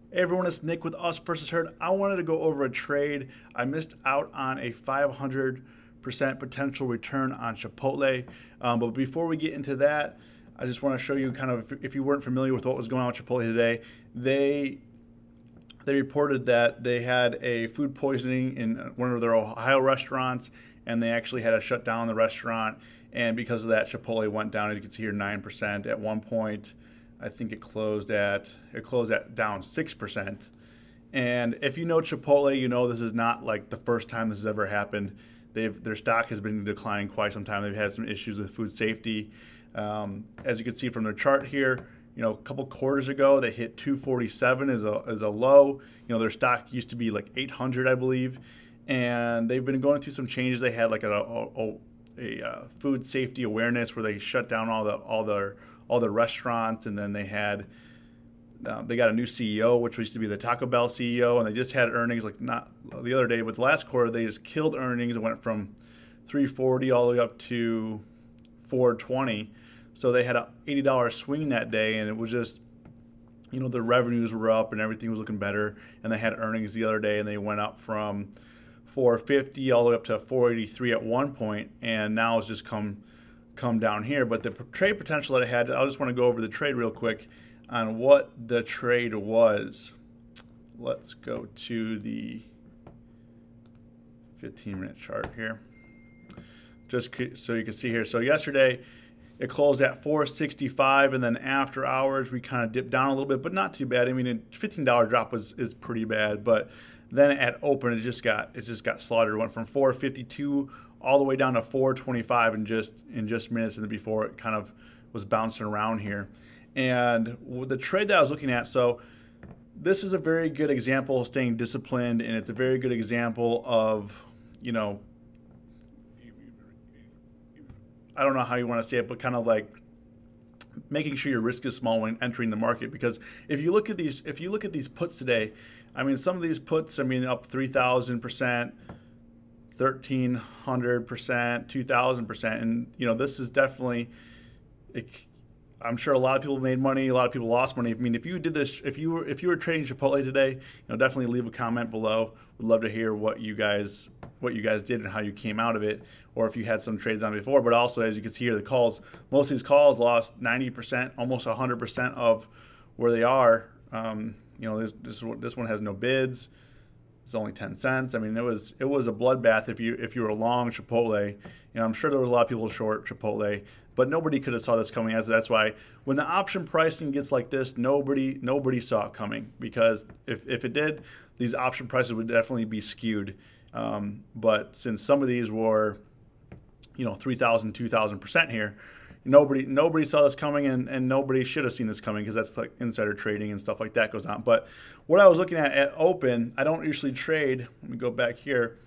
Hey everyone, it's Nick with Us versus Herd. I wanted to go over a trade. I missed out on a 500% potential return on Chipotle. But before we get into that, I just want to show you kind of, if you weren't familiar with what was going on with Chipotle today, they reported that they had a food poisoning in one of their Ohio restaurants, and they actually had to shut down the restaurant. And because of that, Chipotle went down, as you can see here, 9%. At one point, I think it closed at down 6%. And if you know Chipotle, you know this is not like the first time this has ever happened. Their stock has been declining quite some time. They've had some issues with food safety. As you can see from their chart here, you know, a couple quarters ago they hit 247 as a low. You know, their stock used to be like 800, I believe, and they've been going through some changes. They had like a food safety awareness where they shut down all the restaurants, and then they got a new CEO, which used to be the Taco Bell CEO, and they just had earnings like not the other day, but the last quarter they just killed earnings and went from 340 all the way up to 420. So they had a $80 swing that day, and it was just, you know, the revenues were up and everything was looking better, and they had earnings the other day and they went up from 450 all the way up to 483 at one point, and now it's just come down here. But the trade potential that I had, I just want to go over the trade real quick on what the trade was. Let's go to the 15-minute chart here, just so you can see here. So yesterday it closed at 465, and then after hours we kind of dipped down a little bit, but not too bad. I mean, a $15 drop is pretty bad, but then at open it just got slaughtered. It went from 452 all the way down to 425 in just minutes, and before it kind of was bouncing around here. And with the trade that I was looking at, so this is a very good example of staying disciplined, and it's a very good example of, you know, I don't know how you want to say it, but kind of like making sure your risk is small when entering the market. Because if you look at these puts today, I mean, some of these puts, I mean, up 3,000%, 1,300%, 2,000%, and you know, this is definitely, I'm sure a lot of people made money, a lot of people lost money. I mean, if you did this, if you were trading Chipotle today, you know, definitely leave a comment below. We'd love to hear what you guys did and how you came out of it, or if you had some trades on before. But also, as you can see here, the calls, most of these calls lost 90%, almost 100% of where they are. You know, this one has no bids. It's only 10 cents. I mean, it was a bloodbath if you were long Chipotle. You know, I'm sure there was a lot of people short Chipotle, but nobody could have saw this coming. That's why when the option pricing gets like this, nobody saw it coming, because if it did, these option prices would definitely be skewed. But since some of these were, you know, 3,000, 2,000% here, nobody saw this coming, and nobody should have seen this coming, because that's like insider trading and stuff like that goes on. But what I was looking at open, I don't usually trade. Let me go back here.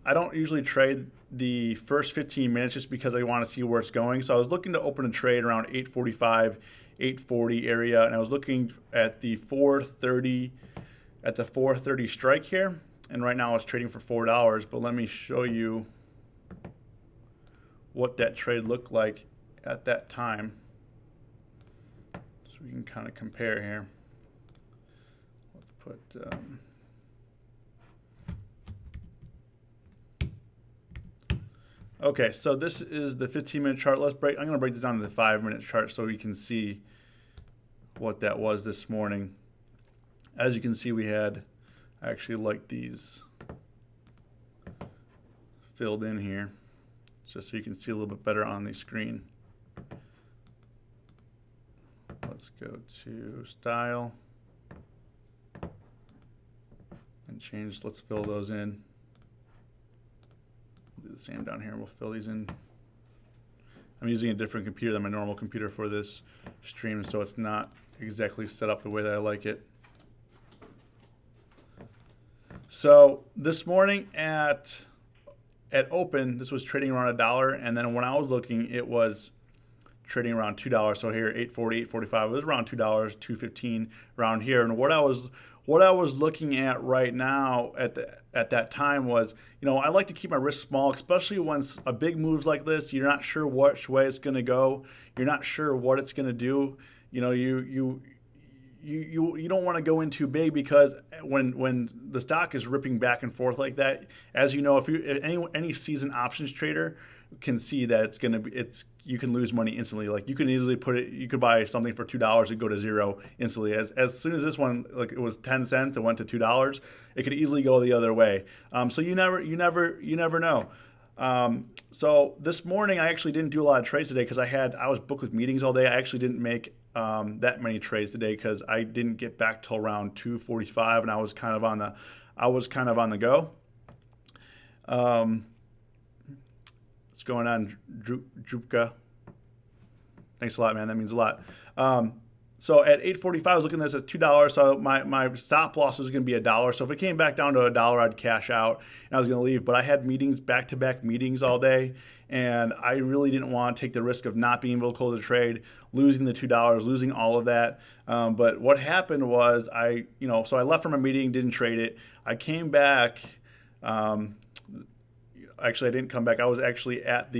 I don't usually trade the first 15 minutes just because I want to see where it's going. So I was looking to open a trade around 8:45, 8:40 area, and I was looking at the 4:30 strike here. And right now it's trading for $4. But let me show you what that trade looked like at that time, so we can kind of compare here. Let's put okay, so this is the 15-minute chart. I'm going to break this down to the 5-minute chart so we can see what that was this morning. As you can see, we had, I actually like these filled in here, just so you can see a little bit better on the screen. Let's go to style and change. Let's fill those in. We'll do the same down here. We'll fill these in. I'm using a different computer than my normal computer for this stream, so it's not exactly set up the way that I like it. So this morning at open, this was trading around $1, and then when I was looking, it was trading around $2. So here, 840, 845, it was around $2, 215 around here. And what I was looking at right now at that time was, you know, I like to keep my risk small, especially when a big moves like this. You're not sure which way it's going to go. You're not sure what it's going to do. You know, you don't want to go in too big, because when the stock is ripping back and forth like that, as you know, if you any seasoned options trader can see that you can lose money instantly. Like, you can easily you could buy something for $2 and go to zero instantly. As soon as this one, like, it was 10 cents, it went to $2, it could easily go the other way. So you never know. So this morning I actually didn't do a lot of trades today because I was booked with meetings all day. I actually didn't make that many trades today because I didn't get back till around 2:45, and I was kind of on the go. What's going on, Drupka? Thanks a lot, man. That means a lot. So at 8:45, I was looking at this at $2. So my stop loss was going to be $1. So if it came back down to $1, I'd cash out and I was going to leave. But I had meetings, back-to-back meetings all day, and I really didn't want to take the risk of not being able to close the trade, losing the $2, losing all of that. But what happened was so I left from a meeting, didn't trade it. I came back. Actually, I didn't come back. I was actually at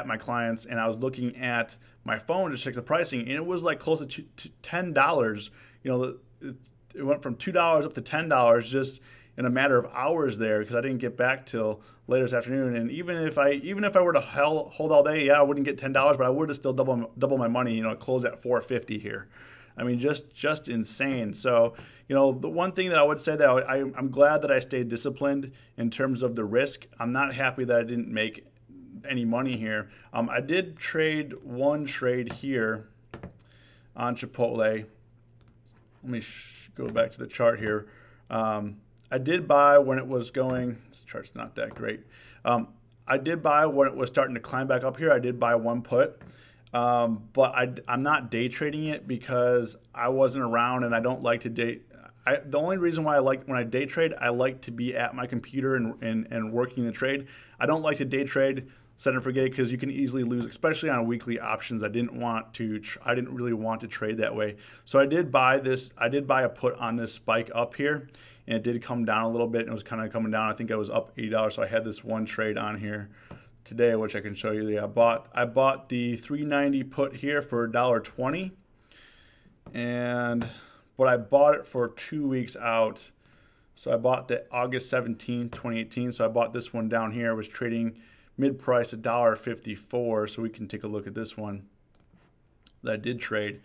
my client's, and I was looking at my phone to check the pricing, and it was like close to $10. It went from $2 up to $10 just in a matter of hours there, because I didn't get back till later this afternoon. And even if I were to hold all day, I wouldn't get $10, but I would have still double my money. It closed at 450 here. I mean, just insane. So, the one thing that I would say that I'm glad that I stayed disciplined in terms of the risk. I'm not happy that I didn't make any money here. I did trade one trade here on Chipotle. Let me go back to the chart here. I did buy when it was going. This chart's not that great. I did buy when it was starting to climb back up here. I did buy one put. But I'm not day trading it because I wasn't around, and I don't like to day. The only reason why when I day trade, I like to be at my computer and working the trade. I don't like to day trade, set and forget, because you can easily lose, especially on weekly options. I didn't really want to trade that way. So I did buy this. I did buy a put on this spike up here, and it did come down a little bit, and it was kind of coming down. I think I was up $80, so I had this one trade on here today, which I can show you. I bought the 390 put here for $1.20, but I bought it for 2 weeks out. So I bought the August 17, 2018. So I bought this one down here. It was trading mid-price $1.54. So we can take a look at this one that I did trade,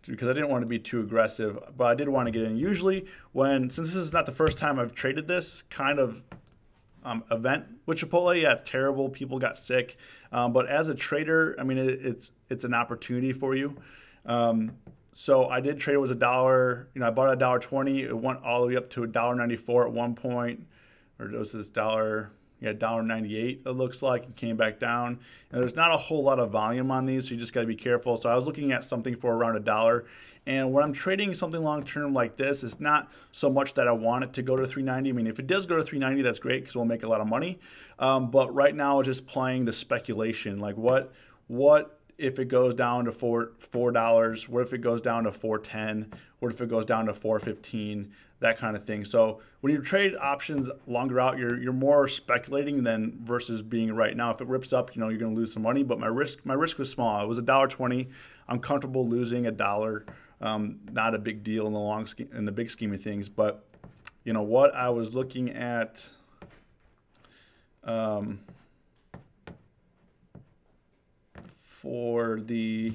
because I didn't want to be too aggressive, but I did want to get in. Usually since this is not the first time I've traded this kind of event with Chipotle, it's terrible. People got sick, but as a trader, I mean, it's an opportunity for you. So I did trade. It was $1. I bought $1.20. It went all the way up to $1.94 at one point, or it was this $1.98. It looks like it came back down, and there's not a whole lot of volume on these, so you just got to be careful. So I was looking at something for around $1. And when I'm trading something long-term like this, it's not so much that I want it to go to 390. I mean, if it does go to 390, that's great, because we'll make a lot of money. But right now, just playing the speculation. Like, what if it goes down to $4? What if it goes down to $4.10? What if it goes down to $4.15? That kind of thing. So when you trade options longer out, you're more speculating than versus being right now. If it rips up, you're going to lose some money. But my risk was small. It was $1.20. I'm comfortable losing $1. Not a big deal in the big scheme of things. But what I was looking at, for the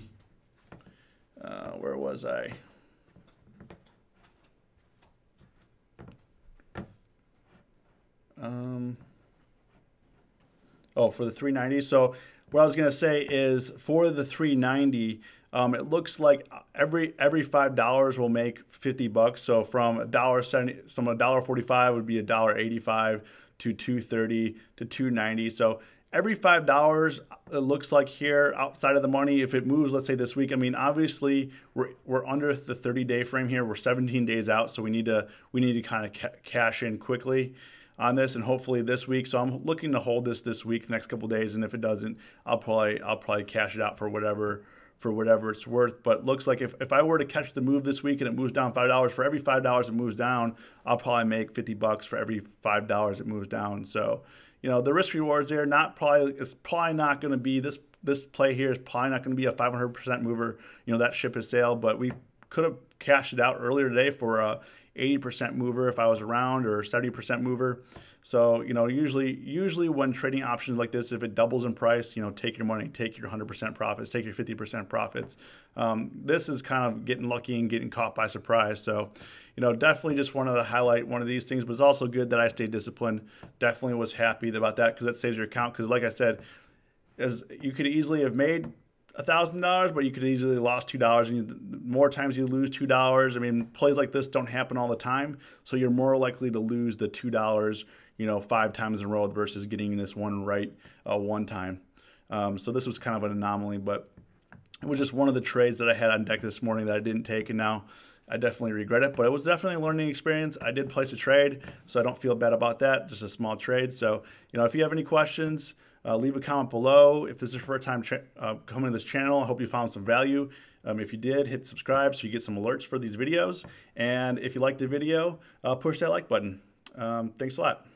where was I? For the 390. So what I was going to say is, for the 390, it looks like every $5 will make $50. So from $1.70, from $1.45 would be $1.85 to $2.30 to $2.90. So every $5, it looks like here, outside of the money, if it moves, let's say this week. I mean, obviously we're under the 30-day frame here. We're 17 days out, so we need to kind of cash in quickly on this, and hopefully this week. So I'm looking to hold this week, the next couple of days, and if it doesn't, I'll probably cash it out for whatever it's worth. But it looks like if I were to catch the move this week and it moves down $5, for every $5 it moves down, I'll probably make $50 for every $5 it moves down. So the risk rewards there, it's probably not going to be this play here is probably not going to be a 500% mover. That ship has sailed, but we could have cashed it out earlier today for a 80% mover if I was around, or 70% mover. So, you know, usually when trading options like this, if it doubles in price, you know, take your money, take your 100% profits, take your 50% profits. This is kind of getting lucky and getting caught by surprise. So, you know, definitely just wanted to highlight one of these things, but it's also good that I stayed disciplined. Definitely was happy about that, because that saves your account. Because like I said, as you could easily have made $1,000, but you could easily lost $2, and more times you lose $2. I mean, plays like this don't happen all the time, so you're more likely to lose the $2, you know, 5 times in a row versus getting this one right one time. So this was kind of an anomaly, but it was just one of the trades that I had on deck this morning that I didn't take, and now I definitely regret it, but it was definitely a learning experience. I did place a trade, so I don't feel bad about that. Just a small trade. So, you know, if you have any questions, leave a comment below. If this is your first time coming to this channel, I hope you found some value. If you did, hit subscribe so you get some alerts for these videos. And if you liked the video, push that like button. Thanks a lot.